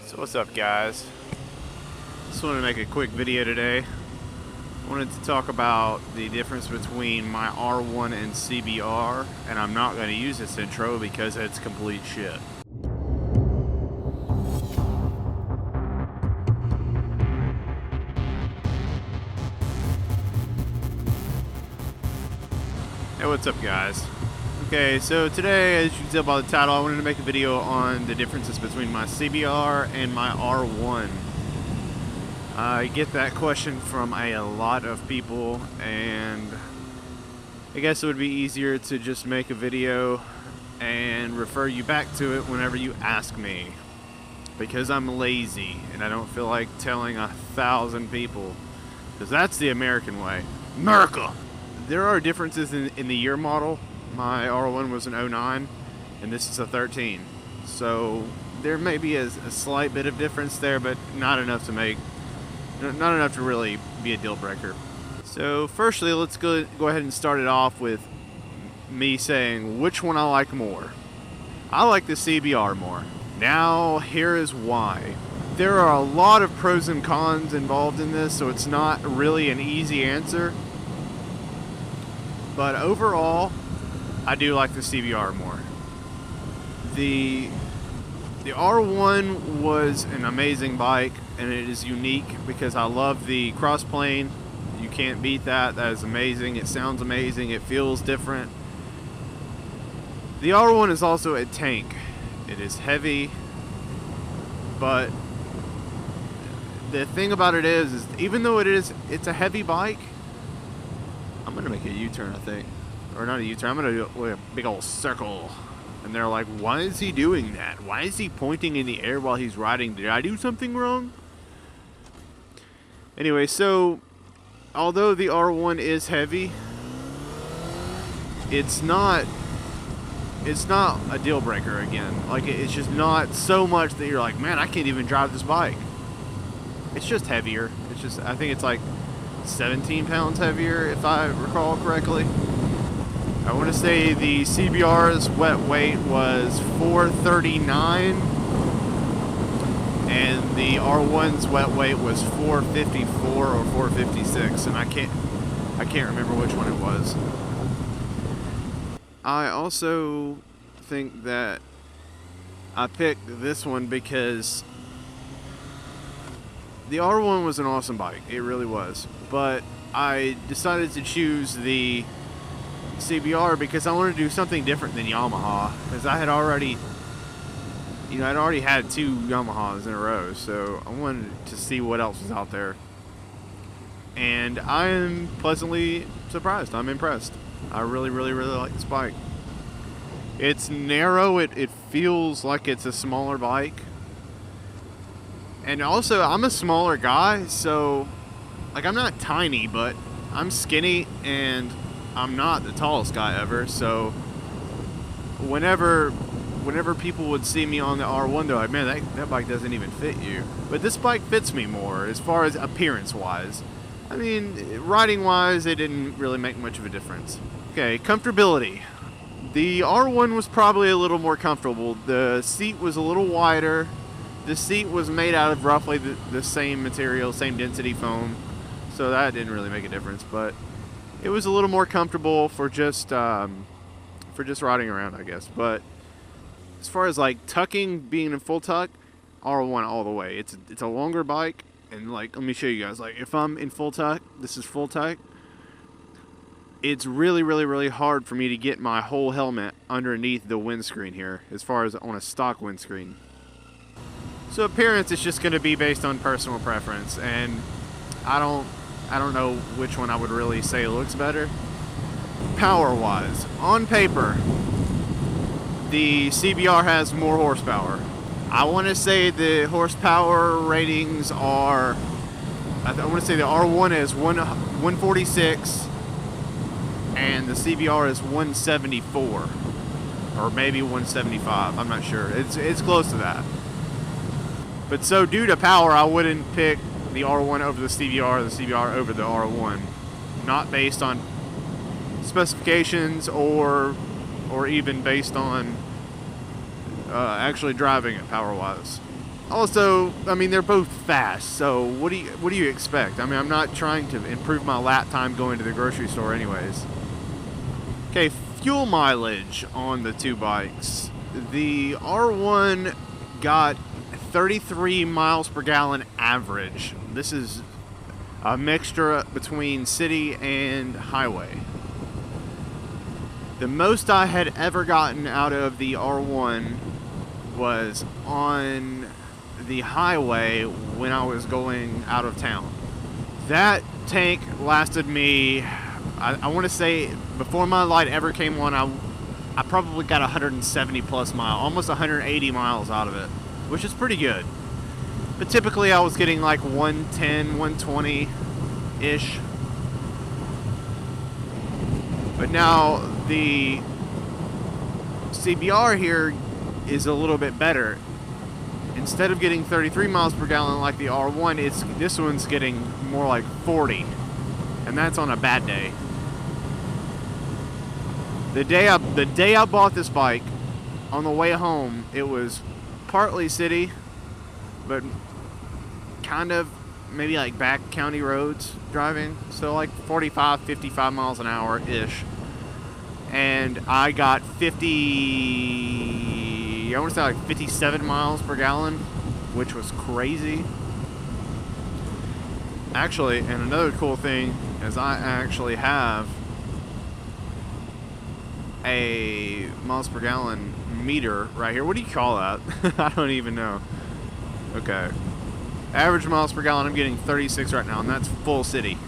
So what's up, guys? Just wanted to make a quick video today. I wanted to talk about the difference between my R1 and CBR, and I'm not going to use this intro because it's complete shit. Hey, what's up, guys? Okay, so today, as you can tell by the title, I wanted to make a video on the differences between my CBR and my R1. I get that question from a lot of people, and I guess it would be easier to just make a video and refer you back to it whenever you ask me, because I'm lazy and I don't feel like telling 1,000 people, because that's the American way. America! There are differences in the year model. My R1 was an 09 and this is a 13, so there may be a slight bit of difference there, but not enough to really be a deal breaker. So firstly, let's go ahead and start it off with me saying which one I like more. I like the CBR more. Now here is why. There are a lot of pros and cons involved in this, so it's not really an easy answer. But overall, I do like the CBR more. The R1 was an amazing bike, and it is unique because I love the crossplane. You can't beat that. That is amazing. It sounds amazing. It feels different. The R1 is also a tank. It is heavy, but the thing about it is even though it's a heavy bike, I'm gonna make a U-turn, I think. Or not a U-turn, I'm gonna do a big old circle. And they're like, why is he doing that? Why is he pointing in the air while he's riding? Did I do something wrong? Anyway, so although the R1 is heavy, it's not a deal breaker again. Like, it's just not so much that you're like, man, I can't even drive this bike. It's just heavier. It's just, I think it's like 17 pounds heavier, if I recall correctly. I want to say the CBR's wet weight was 439, and the R1's wet weight was 454 or 456, and I can't remember which one it was. I also think that I picked this one because the R1 was an awesome bike. It really was. But I decided to choose the CBR because I wanted to do something different than Yamaha, because I had already had two Yamahas in a row, so I wanted to see what else was out there. And I am pleasantly surprised. I'm impressed. I really like this bike. It's narrow. It feels like it's a smaller bike. And also, I'm a smaller guy, so like, I'm not tiny, but I'm skinny, and I'm not the tallest guy ever. So whenever people would see me on the R1, they're like, man, that bike doesn't even fit you. But this bike fits me more as far as appearance-wise. I mean, riding-wise, it didn't really make much of a difference. Okay, comfortability. The R1 was probably a little more comfortable. The seat was a little wider. The seat was made out of roughly the same material, same density foam, so that didn't really make a difference. But it was a little more comfortable for just riding around, I guess. But as far as like tucking, being in full tuck, R1 all the way. It's a longer bike, and like, let me show you guys. Like, if I'm in full tuck, this is full tuck. It's really hard for me to get my whole helmet underneath the windscreen here, as far as on a stock windscreen. So appearance is just going to be based on personal preference, and I don't know which one I would really say looks better. Power-wise, on paper, the CBR has more horsepower. I want to say the horsepower ratings are, I want to say the R1 is 146, and the CBR is 174, or maybe 175. I'm not sure. It's close to that. But so due to power, I wouldn't pick the R1 over the CBR over the R1. Not based on specifications or even based on actually driving it power-wise. Also, I mean, they're both fast, so what do you expect? I mean, I'm not trying to improve my lap time going to the grocery store anyways. Okay, fuel mileage on the two bikes. The R1 got 33 miles per gallon average. This is a mixture between city and highway. The most I had ever gotten out of the R1 was on the highway when I was going out of town. That tank lasted me, I want to say, before my light ever came on, I probably got 170 plus miles, almost 180 miles out of it, which is pretty good. But typically I was getting like 110, 120-ish. But now the CBR here is a little bit better. Instead of getting 33 miles per gallon like the R1, this one's getting more like 40. And that's on a bad day. The day I bought this bike, on the way home, it was partly city, but kind of maybe like back county roads driving. So like 45, 55 miles an hour-ish. And I got 50, I want to say like 57 miles per gallon, which was crazy. Actually, and another cool thing is I actually have a miles per gallon meter right here. What do you call that? I don't even know. Okay. Average miles per gallon, I'm getting 36 right now, and that's full city.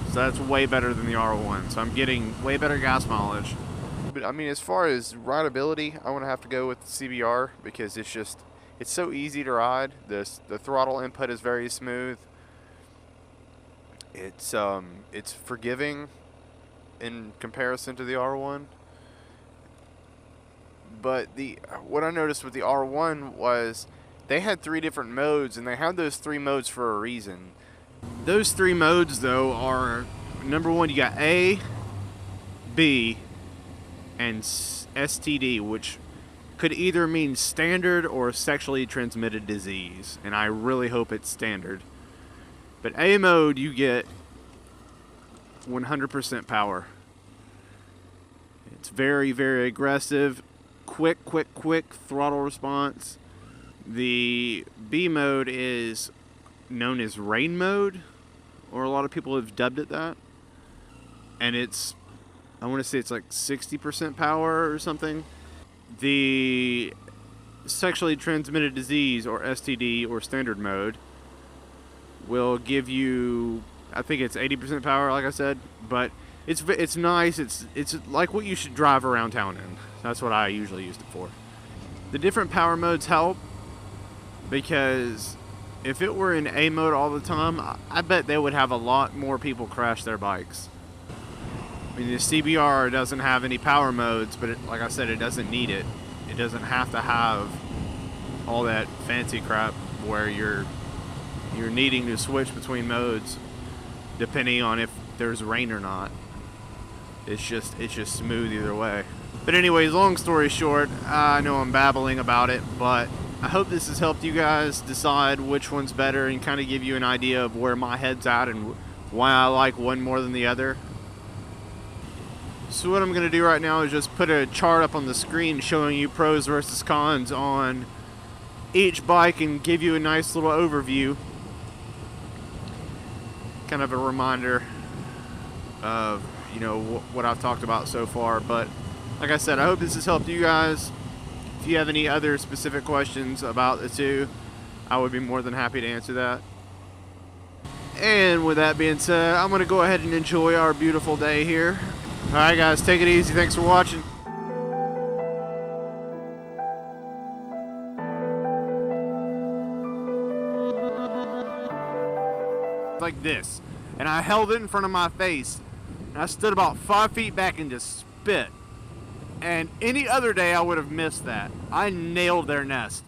So that's way better than the R1. So I'm getting way better gas mileage. But I mean, as far as rideability, I want to have to go with the CBR because it's so easy to ride. The throttle input is very smooth. It's forgiving in comparison to the R1. But what I noticed with the R1 was they had 3 different modes, and they had those 3 modes for a reason. Those 3 modes, though, are, number 1, you got A, B, and STD, which could either mean standard or sexually transmitted disease, and I really hope it's standard. But A mode, you get 100% power. It's very, very aggressive, quick throttle response. The B mode is known as rain mode, or a lot of people have dubbed it that, and I want to say it's like 60% power or something. The sexually transmitted disease, or STD, or standard mode will give you, I think it's 80% power, like I said, but it's nice. It's like what you should drive around town in. That's what I usually used it for. The different power modes help, because if it were in A mode all the time, I bet they would have a lot more people crash their bikes. I mean, the CBR doesn't have any power modes, but like I said, it doesn't need it. It doesn't have to have all that fancy crap where you're needing to switch between modes depending on if there's rain or not. It's just smooth either way. But anyways, long story short, I know I'm babbling about it, but I hope this has helped you guys decide which one's better and kind of give you an idea of where my head's at and why I like one more than the other. So what I'm going to do right now is just put a chart up on the screen showing you pros versus cons on each bike and give you a nice little overview. Kind of a reminder of, what I've talked about so far. But like I said, I hope this has helped you guys. If you have any other specific questions about the two, I would be more than happy to answer that. And with that being said, I'm going to go ahead and enjoy our beautiful day here. Alright guys, take it easy. Thanks for watching. Like this. And I held it in front of my face. And I stood about 5 feet back and just spit. And any other day I would have missed that. I nailed their nest.